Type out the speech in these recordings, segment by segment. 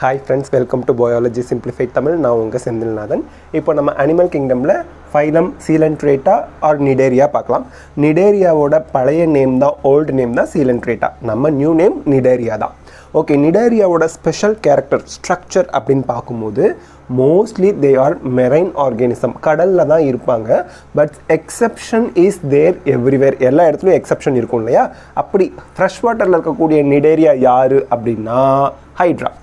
Hi friends, welcome to Biology Simplified Tamil. நான் உங்கள் செந்தில்நாதன். இப்போ நம்ம அனிமல் கிங்டமில் ஃபைலம் சீலன்ட்ரேட்டா ஆர் நிடேரியா பார்க்கலாம். நிடேரியாவோட பழைய நேம் தான், ஓல்டு நேம் தான் சீலன்ட்ரேட்டா. நம்ம நியூ நேம் நிடேரியா தான். ஓகே, நிடேரியாவோட ஸ்பெஷல் கேரக்டர் ஸ்ட்ரக்சர் அப்படின்னு பார்க்கும்போது mostly they are marine organism, கடலில் தான் இருப்பாங்க. But exception is there everywhere, எல்லா இடத்துலையும் எக்ஸப்ஷன் இருக்கும் இல்லையா? அப்படி ஃப்ரெஷ் வாட்டரில் இருக்கக்கூடிய நிடேரியா யார் அப்படின்னா hydra.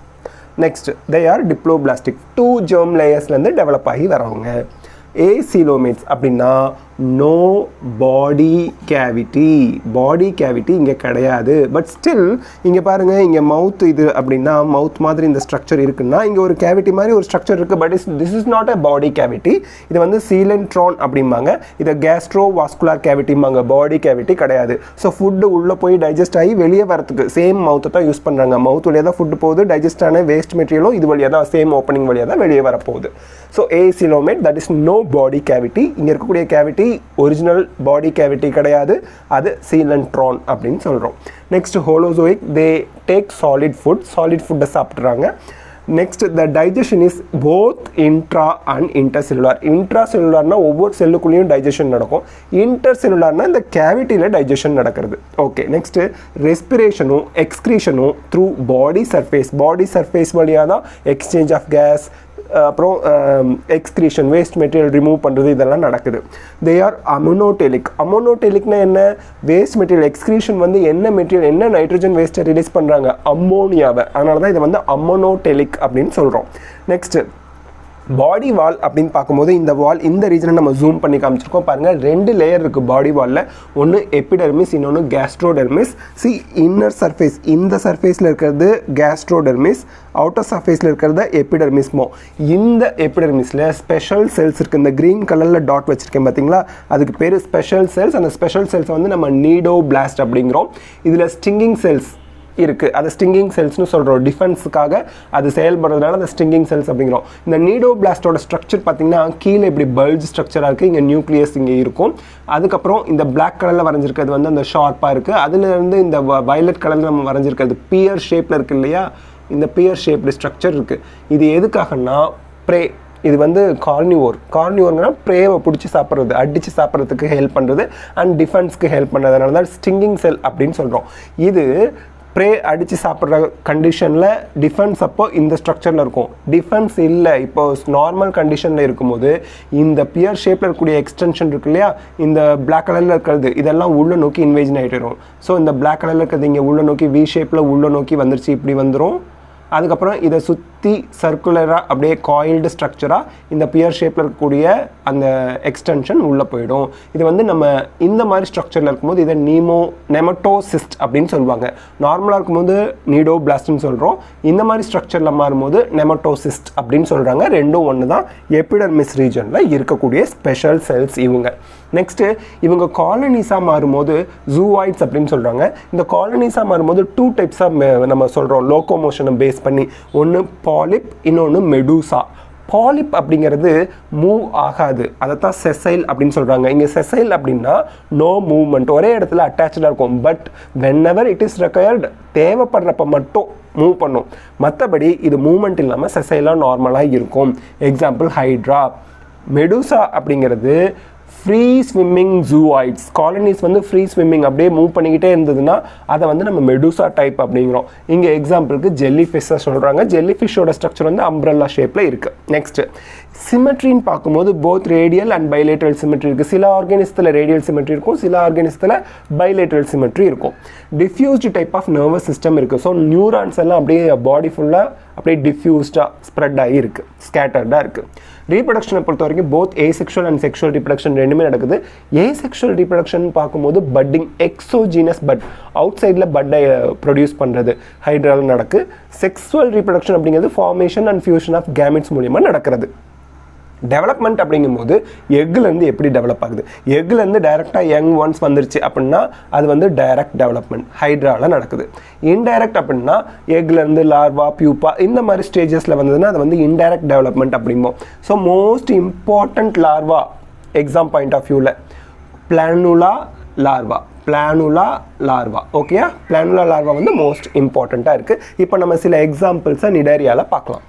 Next, they are diploblastic, 2 germ லேயர்ஸ்லேருந்து டெவலப் ஆகி வரவங்க. ஏசிலோமேட்ஸ் அப்படின்னா no body cavity, body cavity இங்கே கிடையாது. பட் ஸ்டில் இங்கே பாருங்கள், இங்கே மவுத் இது அப்படின்னா மவுத் மாதிரி இந்த ஸ்ட்ரக்சர் இருக்குன்னா இங்கே ஒரு கேவிட்டி மாதிரி ஒரு ஸ்ட்ரக்சர் இருக்குது. But this is not a body cavity. இது வந்து சீலன்ட்ரான் அப்படிம்பாங்க. இதை கேஸ்ட்ரோ வாஸ்குலார் கேவிட்டிம்பாங்க, பாடி கேவிட்டி கிடையாது. ஸோ ஃபுட்டு உள்ளே போய் டைஜஸ்ட் ஆகி வெளியே வரத்துக்கு சேம் மவுத்தை தான் யூஸ் பண்ணுறாங்க. மவுத் வழியாக தான் ஃபுட்டு போகுது, டைஜஸ்ட் ஆன வேஸ்ட் மெட்டீரியலும் இது வழியாக தான், சேம் ஓப்பனிங் வழியாக தான் வெளியே வரப்போகுது. So acoelomate, that is no body cavity. இங்கே இருக்கக்கூடிய கேவிட்டி ஒரிஜினல் பாடி கேவிட்டி கிடையாது, அது சீலன்ட்ரான் அப்படின்னு சொல்கிறோம். Next, holozoic, they take solid ஃபுட்டை சாப்பிட்றாங்க. Next, the digestion is both intra and intercellular. Intra செல்லுலார்னா ஒவ்வொரு செல்லுக்குள்ளேயும் டைஜஷன் நடக்கும். இன்டர்செல்லுலார்னா இந்த கேவிட்டியில் டைஜஷன் நடக்கிறது. ஓகே, நெக்ஸ்ட்டு ரெஸ்பிரேஷனும் எக்ஸ்க்ரீஷனும் த்ரூ பாடி சர்ஃபேஸ் வழியாக தான் எக்ஸ்சேஞ்ச் ஆஃப் கேஸ், அப்புறம் எக்ஸ்க்ரீஷன், வேஸ்ட் மெட்டீரியல் ரிமூவ் பண்ணுறது, இதெல்லாம் நடக்குது. தே ஆர் அமோனோடெலிக்னா என்ன? வேஸ்ட் மெட்டீரியல் எக்ஸ்க்ரீஷன் வந்து என்ன மெட்டீரியல், என்ன நைட்ரஜன் வேஸ்ட்டை ரிலீஸ் பண்ணுறாங்க? அம்மோனியாவை. அதனால தான் இதை வந்து அமோனோடெலிக் அப்படின்னு சொல்கிறோம். நெக்ஸ்ட்டு, பாடி வால் அப்படின்னு பார்க்கும்போது இந்த வால், இந்த ரீஜனை நம்ம ஜூம் பண்ணி காமிச்சிருக்கோம் பாருங்கள். 2 லேயர் இருக்குது பாடி வாலில். ஒன்று எபிடெர்மிஸ், இன்னொன்று கேஸ்ட்ரோடெர்மிஸ். இன்னர் சர்ஃபேஸ், இந்த சர்ஃபேஸில் இருக்கிறது கேஸ்ட்ரோடெர்மிஸ், அவுட்டர் சர்ஃபேஸில் இருக்கிறது எபிடெர்மிஸ்மோ. இந்த எபிடெர்மிஸில் ஸ்பெஷல் செல்ஸ் இருக்குது. இந்த க்ரீன் கலரில் டாட் வச்சுருக்கேன் பார்த்தீங்களா, அதுக்கு பேர் ஸ்பெஷல் செல்ஸ். அந்த ஸ்பெஷல் செல்ஸை வந்து நம்ம நீடோபிளாஸ்ட் அப்படிங்கிறோம். இதில் ஸ்டிங்கிங் செல்ஸ் இருக்குது, அதை ஸ்டிங்கிங் செல்ஸ்னு சொல்கிறோம். டிஃபென்ஸுக்காக அது செயல்படுறதுனால அந்த ஸ்டிங்கிங் செல்ஸ் அப்படிங்கிறோம். இந்த நீடோபிளாஸ்டோட ஸ்ட்ரக்சர் பார்த்திங்கன்னா கீழே இப்படி பல்ஜ் ஸ்ட்ரக்சராக இருக்குது, இங்கே நியூக்ளியஸ் இங்கே இருக்கும். அதுக்கப்புறம் இந்த பிளாக் கலரில் வரைஞ்சிருக்கிறது வந்து அந்த ஷார்ப்பாக இருக்குது. அதுலேருந்து இந்த வயலட் கலரில் நம்ம வரைஞ்சிருக்கிறது பியர் ஷேப்பில் இருக்குது இல்லையா, இந்த பியர் ஷேப்டு ஸ்ட்ரக்சர் இருக்குது. இது எதுக்காகனா ப்ரே, இது வந்து கார்னிவோர்னா ப்ரேவை பிடிச்சி சாப்பிட்றது, அடித்து சாப்பிட்றதுக்கு ஹெல்ப் பண்ணுறது அண்ட் டிஃபென்ஸ்க்கு ஹெல்ப் பண்ணுறதுனால தான் ஸ்டிங்கிங் செல் அப்படின்னு சொல்கிறோம். இது ப்ரே அடித்து சாப்பிட்ற கண்டிஷனில் டிஃபென்ஸ் அப்போ இந்த ஸ்ட்ரக்சரில் இருக்கும். டிஃபென்ஸ் இல்லை, இப்போ நார்மல் கண்டிஷனில் இருக்கும்போது இந்த பியர் ஷேப்பில் இருக்கக்கூடிய எக்ஸ்டென்ஷன் இருக்கு இல்லையா, இந்த பிளாக் கலரில் இருக்கிறது இதெல்லாம் உள்ளே நோக்கி இன்வேஜன் ஆகிட்டு வரும். ஸோ இந்த பிளாக் கலரில் இருக்கிறது இங்கே உள்ளே நோக்கி வி ஷேப்பில் உள்ளே நோக்கி வந்துருச்சு, இப்படி வந்துடும். அதுக்கப்புறம் இதை சுற்றி சர்க்குலராக அப்படியே காயில்டு ஸ்ட்ரக்சராக இந்த பியர் ஷேப்பில் இருக்கக்கூடிய அந்த எக்ஸ்டென்ஷன் உள்ளே போயிடும். இது வந்து நம்ம இந்த மாதிரி ஸ்ட்ரக்சரில் இருக்கும்போது இதை நெமட்டோசிஸ்ட் அப்படின்னு சொல்லுவாங்க. நார்மலாக இருக்கும்போது நீடோபிளாஸ்ட்னு சொல்கிறோம். இந்த மாதிரி ஸ்ட்ரக்சரில் மாறும்போது நெமட்டோசிஸ்ட் அப்படின்னு சொல்கிறாங்க. ரெண்டும் ஒன்று தான். எபிடெர்மிஸ் ரீஜனில் இருக்கக்கூடிய ஸ்பெஷல் செல்ஸ் இவங்க. நெக்ஸ்ட்டு, இவங்க காலனிஸாக மாறும்போது ஜூவாய்ட்ஸ் அப்படின்னு சொல்கிறாங்க. இந்த காலனிஸாக மாறும்போது 2 டைப்ஸாக நம்ம சொல்கிறோம் லோகோமோஷனை பேஸ் பண்ணி. ஒன்று பாலிப், இன்னொன்று மெடூசா. பாலிப் அப்படிங்கிறது மூவ் ஆகாது, அதைத்தான் செசைல் அப்படின்னு சொல்கிறாங்க. இங்கே செசைல் அப்படின்னா நோ மூவ்மெண்ட், ஒரே இடத்துல அட்டாச்சாக இருக்கும். But whenever it is required, தேவைப்படுறப்ப மட்டும் மூவ் பண்ணும். மற்றபடி இது மூவ்மெண்ட் இல்லாமல் செசைலாக நார்மலாக இருக்கும். Example hydra. மெடூசா அப்படிங்கிறது ஃப்ரீ ஸ்விம்மிங் ஜூவாய்ட்ஸ். காலனிஸ் வந்து ஃப்ரீ ஸ்விம்மிங் அப்படியே மூவ் பண்ணிக்கிட்டே இருந்ததுன்னா அதை வந்து நம்ம மெடூசா டைப் அப்படிங்கிறோம். இங்கே எக்ஸாம்பிளுக்கு ஜெல்லி ஃபிஷ்ஷை சொல்கிறாங்க. ஜெல்லி ஃபிஷ்ஷோட ஸ்ட்ரக்சர் வந்து அம்ப்ரெல்லா ஷேப்பில் இருக்குது. நெக்ஸ்ட்டு, சிமெட்ரின்னு பார்க்கும்போது both radial and bilateral symmetry இருக்குது. சில ஆர்கானிசத்தில் ரேடியல் சிமெட்ரி இருக்கும், சில ஆர்கானிசத்தில் பைலேட்ரல் சிமெட்ரி இருக்கும். Diffused type of nervous system இருக்குது. ஸோ நியூரான்ஸ் எல்லாம் அப்படியே பாடி ஃபுல்லாக அப்படியே டிஃப்யூஸ்டாக ஸ்ப்ரெட் ஆகி இருக்குது, ஸ்கேட்டர்டாக இருக்குது. ரீப்ரொடக்ஷனை பொறுத்த வரைக்கும் both asexual and sexual reproduction ரெண்டுமே நடக்குது. ஏசெக்ஷுவல் ரீப்ரொடக்ஷன் பார்க்கும்போது பட்டிங், எக்ஸோஜீனஸ் பட், அவுட் சைடில் பட்டை ப்ரொடியூஸ் பண்ணுறது ஹைட்ராவில் நடக்கு. செக்ஸுவல் ரீப்ரொடக்ஷன் அப்படிங்கிறது formation and fusion of gametes மூலியமாக நடக்கிறது. டெவலப்மெண்ட் அப்படிங்கும்போது எக்குலேருந்து எப்படி டெவலப் ஆகுது? எக்குலேருந்து டைரெக்டாக யங் ஒன்ஸ் வந்துருச்சு அப்படின்னா அது வந்து டைரக்ட் டெவலப்மெண்ட் ஹைட்ராவில் நடக்குது. இன்டைரக்ட் அப்படின்னா எக்குலேருந்து லார்வா, பியூப்பா இந்த மாதிரி ஸ்டேஜஸில் வந்ததுன்னா அது வந்து இன்டைரக்ட் டெவலப்மெண்ட் அப்படிம்போம். So most important larva exam point of வியூவில் பிளானுலா லார்வா. Planula larva. ஓகேயா, பிளானுலா லார்வா வந்து மோஸ்ட் இம்பார்ட்டண்ட்டாக இருக்குது. இப்போ நம்ம சில எக்ஸாம்பிள்ஸை நிடேரியாவில் பார்க்கலாம்.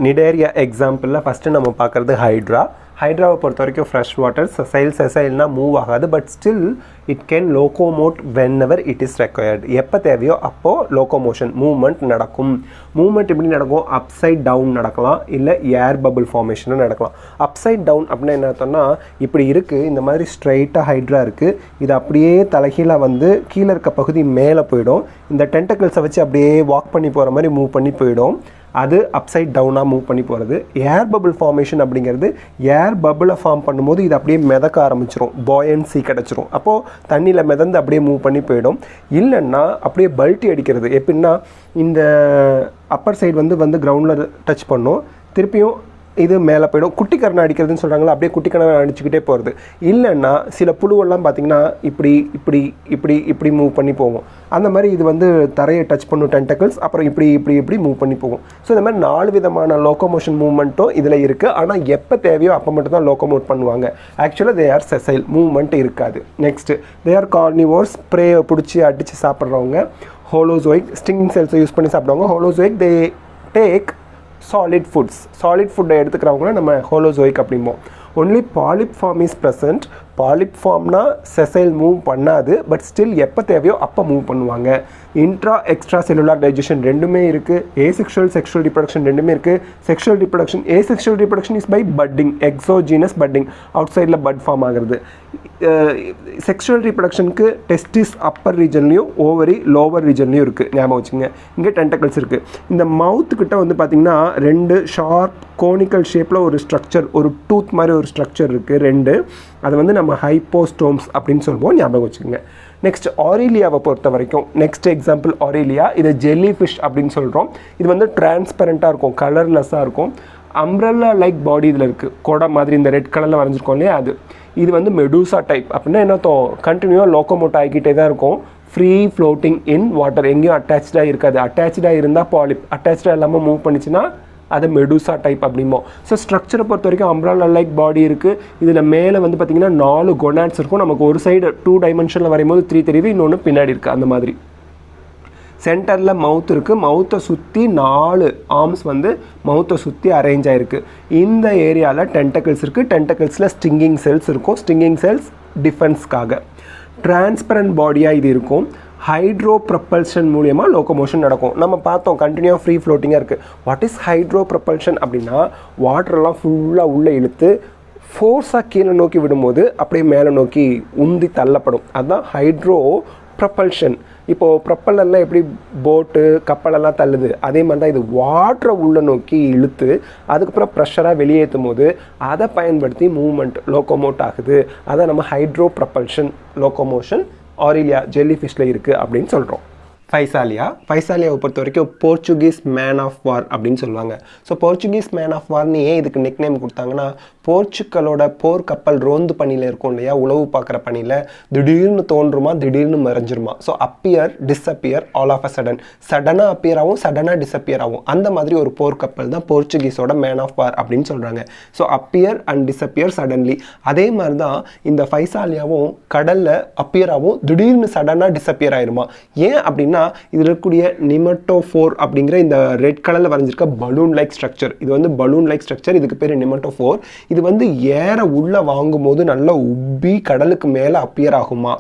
நிடேரியா எக்ஸாம்பிளில் ஃபஸ்ட்டு நம்ம பார்க்குறது ஹைட்ரா. ஹைட்ராவை பொறுத்த வரைக்கும் ஃப்ரெஷ் வாட்டர், செசைல்னா மூவ் ஆகாது, but still it can locomote whenever it is required. எப்போ தேவையோ அப்போது லோகோமோஷன் மூவ்மெண்ட் நடக்கும். மூவ்மெண்ட் எப்படி நடக்கும்? அப்சைட் டவுன் நடக்கலாம், இல்லை ஏர் பபிள் ஃபார்மேஷனும் நடக்கலாம். அப்சைட் டவுன் அப்படின்னா என்ன அர்த்தம்னா, இப்படி இருக்குது, இந்த மாதிரி ஸ்ட்ரைட்டாக ஹைட்ரா இருக்குது, இது அப்படியே தலைகீழாக வந்து கீழே இருக்க பகுதி மேலே போயிடும், இந்த டென்டக்கிள்ஸை வச்சு அப்படியே வாக் பண்ணி போகிற மாதிரி மூவ் பண்ணி போயிடும். அது அப்சைட் டவுனாக மூவ் பண்ணி போகிறது. ஏர் பபிள் ஃபார்மேஷன் அப்படிங்கிறது ஏர் பபிளை ஃபார்ம் பண்ணும்போது இது அப்படியே மிதக்க ஆரம்பிச்சிடும், பாயன்சி கிடச்சிரும், அப்போது தண்ணியில் மிதந்து அப்படியே மூவ் பண்ணி போயிடும். இல்லைன்னா அப்படியே பல்ட்டி அடிக்கிறது. எப்படின்னா இந்த அப்பர் சைடு வந்து கிரவுண்டில் டச் பண்ணும், திருப்பியும் இது மேலே போயிடும். குட்டி கரணை அடிக்கிறதுன்னு சொல்கிறாங்களா, அப்படியே குட்டி கரணை அடிச்சுக்கிட்டே போகிறது. இல்லைன்னா சில புழுவெல்லாம் பார்த்திங்கன்னா இப்படி இப்படி இப்படி இப்படி மூவ் பண்ணி போகும். அந்த மாதிரி இது வந்து தரையை டச் பண்ணும் டென்டக்கிள்ஸ், அப்புறம் இப்படி இப்படி இப்படி மூவ் பண்ணி போகும். ஸோ இந்த மாதிரி 4 விதமான லோகோமோஷன் மூவ்மெண்ட்டும் இதில் இருக்குது. ஆனால் எப்போ தேவையோ அப்போ மட்டும் தான் லோகோமோட் பண்ணுவாங்க. ஆக்சுவலாக தே ஆர் செசைல், மூவ்மெண்ட் இருக்காது. நெக்ஸ்ட்டு தே ஆர் கார்னிவோர்ஸ், ப்ரேயை பிடிச்சி அடித்து சாப்பிட்றவங்க. ஹோலோசோயிக், ஸ்டிங்கிங் செல்ஸை யூஸ் பண்ணி சாப்பிடுவாங்க. ஹோலோசோயிக் தே டேக் சாலிட் ஃபுட்டை எடுத்துக்கிறவங்கள நம்ம ஹோலோசோயிக் அப்படிம்போம். Only polyp form is present. Polyp ஃபார்ம்னா செசைல் மூவ் பண்ணாது, பட் ஸ்டில் எப்போ தேவையோ அப்போ மூவ் பண்ணுவாங்க. இன்ட்ரா எக்ஸ்ட்ரா செல்லுலார் டைஜஷன் ரெண்டுமே இருக்குது. ஏசெக்ஷுவல் செக்ஷுவல் ரிப்ரொடக்ஷன் ரெண்டுமே இருக்குது. Sexual reproduction, asexual reproduction is by budding, exogenous budding, out சைடில் பட் ஃபார்ம் ஆகிறது. செக்ஷுவல் ரிப்ரொடக்ஷனுக்கு டெஸ்டிஸ் அப்பர் ரீஜன்லையும் ஓவரி லோவர் ரீஜன்லையும் இருக்குது, ஞாபகம் வச்சுங்க. இங்கே டென்டக்கிள்ஸ் இருக்குது. இந்த மவுத்துக்கிட்ட வந்து பார்த்திங்கன்னா 2 ஷார்ப் கோனிக்கல் ஷேப்பில் ஒரு ஸ்ட்ரக்சர், ஒரு டூத் மாதிரி ஒரு ஸ்ட்ரக்சர் இருக்குது 2. அதை வந்து நம்ம ஹைப்போஸ்டோம்ஸ் அப்படின்னு சொல்லுவோம், ஞாபகம் வச்சுக்கோங்க. நெக்ஸ்ட் ஆரிலியாவை பொறுத்த வரைக்கும், நெக்ஸ்ட் எக்ஸாம்பிள் ஆரிலியா. இது ஜெல்லி ஃபிஷ் அப்படின்னு சொல்கிறோம். இது வந்து டிரான்ஸ்பரண்ட்டாக இருக்கும், கலர்லெஸ்ஸாக இருக்கும். அம்ப்ரெல்லா லைக் பாடி இதில் இருக்குது, கொடை மாதிரி இந்த ரெட் கலரில் வரைஞ்சிருக்கோம் இல்லையா அது. இது வந்து மெடூசா டைப். அப்படின்னா என்ன அர்த்தம்? கண்டினியூவாக லோகோமோட் ஆகிக்கிட்டே தான் இருக்கும். ஃப்ரீ ஃப்ளோட்டிங் இன் வாட்டர், எங்கேயும் அட்டாச்சாக இருக்காது. அட்டாச்சாக இருந்தால் பாலிப், அட்டாச்சாக இல்லாமல் மூவ் பண்ணிச்சுன்னா அது மெடூசா டைப் அப்படிம்போம். ஸோ ஸ்ட்ரக்சரை பொறுத்த வரைக்கும் அம்ப்ரெல்லா லைக் பாடி இருக்குது. இதில் மேலே வந்து பார்த்திங்கன்னா 4 கொனாட்ஸ் இருக்கும். நமக்கு ஒரு சைடு 2 டைமென்ஷனில் வரையும்போது 3 தெரியுது, இன்னொன்று பின்னாடி இருக்குது. அந்த மாதிரி சென்டரில் மவுத் இருக்குது. மவுத்தை சுற்றி 4 ஆர்ம்ஸ் வந்து மவுத்தை சுற்றி அரேஞ்ச் ஆகிருக்கு. இந்த ஏரியாவில் டென்டக்கிள்ஸ் இருக்குது. டென்டக்கிள்ஸில் ஸ்டிங்கிங் செல்ஸ் இருக்கும். ஸ்டிங்கிங் செல்ஸ் டிஃபென்ஸ்க்காக. டிரான்ஸ்பரண்ட் பாடியாக இது இருக்கும். ஹைட்ரோ ப்ரப்பல்ஷன் மூலியமாக லோகோமோஷன் நடக்கும். நம்ம பார்த்தோம் கண்டினியூவாக ஃப்ரீ ஃப்ளோட்டிங்காக இருக்குது. வாட் இஸ் ஹைட்ரோ ப்ரப்பல்ஷன் அப்படின்னா, வாட்டரெல்லாம் ஃபுல்லாக உள்ளே இழுத்து ஃபோர்ஸாக கீழே நோக்கி விடும்போது அப்படியே மேலே நோக்கி உந்தி தள்ளப்படும். அதுதான் ஹைட்ரோ ப்ரப்பல்ஷன். இப்போது ப்ரப்பலெல்லாம் எப்படி போட்டு கப்பலெல்லாம் தள்ளுது, அதே மாதிரி தான் இது வாட்டரை உள்ளே நோக்கி இழுத்து அதுக்கப்புறம் ப்ரெஷராக வெளியேற்றும் போது அதை பயன்படுத்தி மூவ்மெண்ட் லோகோமோட் ஆகுது. அதை நம்ம ஹைட்ரோ ப்ரப்பல்ஷன் லோகோமோஷன் ஆரிலியா ஜெல்லி ஃபிஷ்ல இருக்குது அப்படின்னு சொல்கிறோம். ஃபைசாலியாவை பொறுத்த வரைக்கும் போர்ச்சுகீஸ் மேன் ஆஃப் வார் அப்படின்னு சொல்லுவாங்க. ஸோ போர்ச்சுகீஸ் மேன் ஆஃப் வார்னு ஏன் இதுக்கு நிக் நேம் கொடுத்தாங்கன்னா, போர்ச்சுக்கலோட போர் கப்பல் ரோந்து பணியில் இருக்கும் இல்லையா, உளவு பார்க்குற பணியில் திடீர்னு தோன்றுமா, திடீர்னு மறைஞ்சிருமா. So appear disappear all of a sudden, சடனாக அப்பியர் ஆகும், சடனாக டிஸ்அப்பியர் ஆகும். அந்த மாதிரி ஒரு போர் கப்பல் தான் போர்ச்சுகீஸோட மேன் ஆஃப் வார் அப்படின்னு சொல்கிறாங்க. So appear and disappear suddenly. அதே மாதிரி தான் இந்த ஃபைசாலியாவும் கடலில் அப்பியர் ஆகும், திடீர்னு சடனாக டிஸ்அப்பியர் ஆயிருமா. ஏன் அப்படின்னா, இதில் இருக்கக்கூடிய நிமட்டோஃபோர் அப்படிங்கிற இந்த ரெட் கலரில் வரைஞ்சிருக்க பலூன் லைக் ஸ்ட்ரக்சர், இது வந்து பலூன் லைக் ஸ்ட்ரக்சர், இதுக்கு பேர் நிமட்டோஃபோர். இது வந்து ஏரை உள்ளே வாங்கும் போது நல்லா உப்பி கடலுக்கு மேலே அப்பியர் ஆகுமா.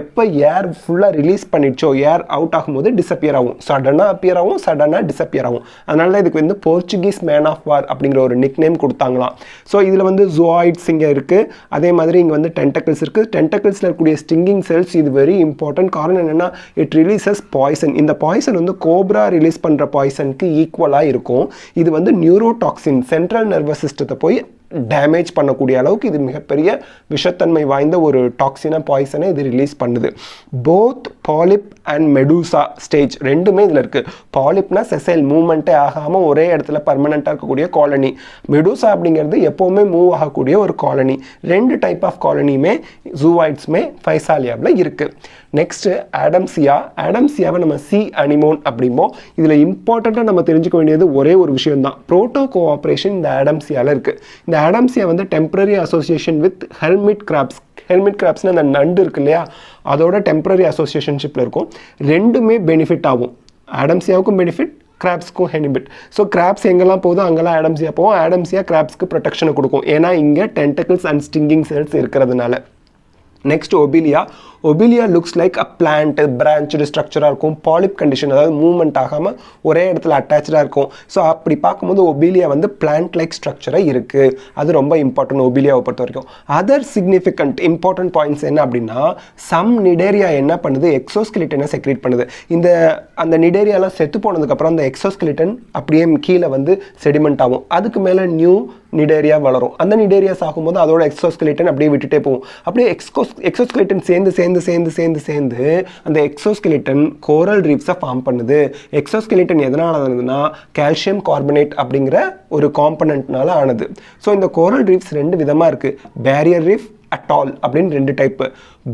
எப்போ ஏர் ஃபுல்லாக ரிலீஸ் பண்ணிடுச்சோ, ஏர் அவுட் ஆகும்போது டிஸ்அப்பியர் ஆகும். சடனாக அப்பியர் ஆகும், சடனாக டிஸ்அப்பியர் ஆகும். அதனால தான் இதுக்கு வந்து போர்ச்சுகீஸ் மேன் ஆஃப் வார் அப்படிங்கிற ஒரு நிக் நேம் கொடுத்தாங்களாம். ஸோ இதில் வந்து ஜூஆய்ட்ஸ் இங்கே இருக்குது. அதே மாதிரி இங்கே வந்து டென்டக்கிள்ஸ் இருக்குது. டென்டக்கிள்ஸில் இருக்கக்கூடிய ஸ்டிங்கிங் செல்ஸ் இது வெரி இம்பார்ட்டன்ட். காரணம் என்னென்னா, இட் ரிலீசஸ் பாய்சன். இந்த பாய்சன் வந்து கோப்ரா ரிலீஸ் பண்ணுற பாய்சனுக்கு ஈக்குவலாக இருக்கும். இது வந்து நியூரோடாக்சின், சென்ட்ரல் நர்வஸ் சிஸ்டத்தை போய் டேமேஜ் பண்ணக்கூடிய அளவுக்கு இது மிகப்பெரிய விஷத்தன்மை வாய்ந்த ஒரு டாக்ஸினா பாய்சனை இது ரிலீஸ் பண்ணுது. Both polyp and Medusa stage ரெண்டுமே இதில் இருக்குது. பாலிப்னா செசைல் மூவ்மெண்ட்டே ஆகாமல் ஒரே இடத்துல பர்மனெண்ட்டாக இருக்கக்கூடிய காலனி. மெடூசா அப்படிங்கிறது எப்போவுமே மூவ் ஆகக்கூடிய ஒரு காலனி. 2 டைப் ஆஃப் காலனியுமே ஜூவாய்ட்ஸுமே ஃபைசாலியாவில் இருக்குது. நெக்ஸ்ட்டு ஆடம்சியாவை நம்ம சி அனிமோன் அப்படிம்போம். இதில் இம்பார்ட்டண்ட்டாக நம்ம தெரிஞ்சுக்க வேண்டியது ஒரே ஒரு விஷயம் தான், புரோட்டோ கோஆப்ரேஷன் இந்த ஆடம்சியாவில் இருக்குது. இந்த ஆடம்சியா வந்து டெம்பரரி அசோசியேஷன் வித் ஹெர்மிட் கிராப்ஸ்னு அந்த நண்டு இருக்கு இல்லையா, அதோட டெம்பரரி அசோசியேஷன்ஷிப்பில் இருக்கும். ரெண்டுமே பெனிஃபிட் ஆகும், ஆடம்சியாவுக்கும் பெனிஃபிட், கிராப்ஸ்க்கும் ஹெனிபிட். ஸோ கிராப்ஸ் எங்கெல்லாம் போகுதோ அங்கெல்லாம் ஆடம்சியா போகும். ஆடம்சியா கிராப்ஸ்க்கு ப்ரொடெக்ஷனை கொடுக்கும், ஏன்னா இங்கே டென்டக்கிள்ஸ் அண்ட் ஸ்டிங்கிங் செல்ஸ் இருக்கிறதுனால. Next Obelia looks like a plant, branch ஸ்ட்ரக்சராக இருக்கும், பாலிப் கண்டிஷன், அதாவது மூவ்மெண்ட் ஆகாமல் ஒரே இடத்துல அட்டாச்சாக இருக்கும். ஸோ அப்படி பார்க்கும்போது ஒபிலியா வந்து பிளான்ட் லைக் ஸ்ட்ரக்சராக இருக்குது. அது ரொம்ப இம்பார்ட்டன்ட் ஒபிலியாவை பொறுத்த வரைக்கும். அதர் சிக்னிஃபிகண்ட் இம்பார்ட்டன்ட் பாயிண்ட்ஸ் என்ன அப்படின்னா, சம் நிடேரியா என்ன பண்ணுது, எக்ஸோஸ்கெலிட்டனை செக்ரேட் பண்ணுது. அந்த நிடேரியாலாம் செத்து போனதுக்கப்புறம் அந்த எக்ஸோஸ்கெலிட்டன் அப்படியே கீழே வந்து செடிமெண்ட் ஆகும். அதுக்கு மேலே நியூ நிடேரியா வளரும். அந்த நிடேரியாஸ் ஆகும்போது அதோட எக்ஸோஸ்கெலிட்டன் அப்படியே விட்டுட்டே போகும். அப்படியே எக்ஸோஸ்கெலிட்டன் சேர்ந்து அந்த எக்ஸோஸ்கெலிட்டன் கோரல் ரீஃப்ஸை ஃபார்ம் பண்ணுது. எக்ஸோஸ்கெலிட்டன் எதனால் ஆனதுன்னா கால்சியம் கார்பனேட் அப்படிங்கிற ஒரு காம்பனண்ட்னால ஆனது. ஸோ இந்த கோரல் ரீஃப்ஸ் ரெண்டு விதமாக இருக்குது, பேரியர் ரீஃப், அட்டால் அப்படின்னு ரெண்டு டைப்பு.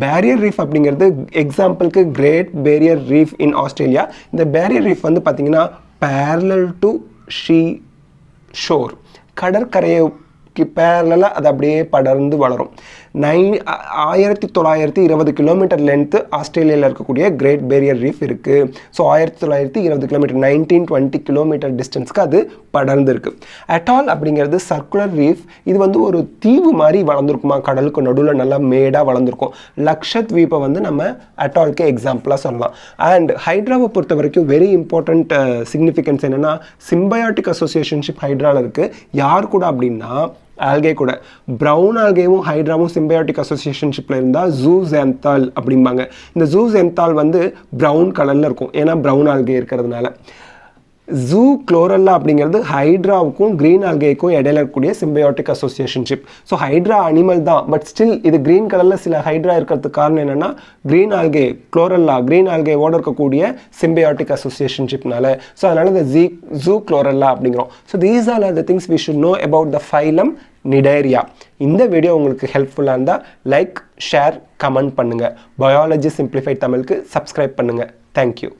பேரியர் ரீஃப் அப்படிங்கிறது எக்ஸாம்பிளுக்கு great barrier reef in Australia. இந்த பேரியர் ரீஃப் வந்து பார்த்தீங்கன்னா parallel to ஷோர், கடற்கரைக்கு பேரலாக அது அப்படியே படர்ந்து வளரும். 1920 கிலோமீட்டர் லென்த்து ஆஸ்திரேலியாவில் இருக்கக்கூடிய கிரேட் பேரியர் ரீஃப் இருக்குது. ஸோ 1920 கிலோமீட்டர், 1920 கிலோமீட்டர் டிஸ்டன்ஸ்க்கு அது படர்ந்து இருக்குது. அட்டால் அப்படிங்கிறது சர்க்குலர் ரீஃப். இது வந்து ஒரு தீவு மாதிரி வளர்ந்துருக்குமா, கடலுக்கு நடுவில் நல்லா மேடாக வளர்ந்துருக்கும். லக்ஷத்வீப்பை வந்து நம்ம அட்டால்க்கு எக்ஸாம்பிளாக சொல்லலாம். அண்ட் ஹைட்ராவை பொறுத்த வரைக்கும் வெரி இம்பார்ட்டண்ட் சிக்னிஃபிகன்ஸ் என்னென்னா, சிம்பயாட்டிக் அசோசியேஷன்ஷிப் ஹைட்ராவில் இருக்குது. யார் கூட அப்படின்னா ஆல்கே கூட. ப்ரௌன் ஆல்கேவும் ஹைட்ராவும் சிம்பயாட்டிக் அசோசியேஷன்ஷிப்பில் இருந்தால் ஜூஸென்தால் அப்படிம்பாங்க. இந்த ஜூஸென்தால் வந்து ப்ரௌன் கலரில் இருக்கும், ஏன்னா ப்ரௌன் ஆல்கே இருக்கிறதுனால. ஜூ குளோரல்லா அப்படிங்கிறது ஹைட்ராவுக்கும் க்ரீன் ஆல்கேக்கும் இடையில இருக்கக்கூடிய symbiotic associationship. So hydra animal தான், பட் ஸ்டில் இது க்ரீன் கலரில் சில ஹைட்ரா இருக்கிறதுக்கு காரணம் என்னென்னா, க்ரீன் ஆல்கே குளோரல்லா க்ரீன் ஆல்கேவோடு இருக்கக்கூடிய சிம்பயாட்டிக் அசோசியேஷன்ஷிப்னால. ஸோ அதனால் இந்த ஜூ குளோரல்லா அப்படிங்கிறோம். So these are the things we should know about the phylum Cnidaria. இந்த வீடியோ உங்களுக்கு ஹெல்ப்ஃபுல்லாக இருந்தால் லைக், ஷேர், கமெண்ட் பண்ணுங்கள். பயாலஜி சிம்பிளிஃபைட் தமிழுக்கு சப்ஸ்கிரைப் பண்ணுங்கள். தேங்க்யூ.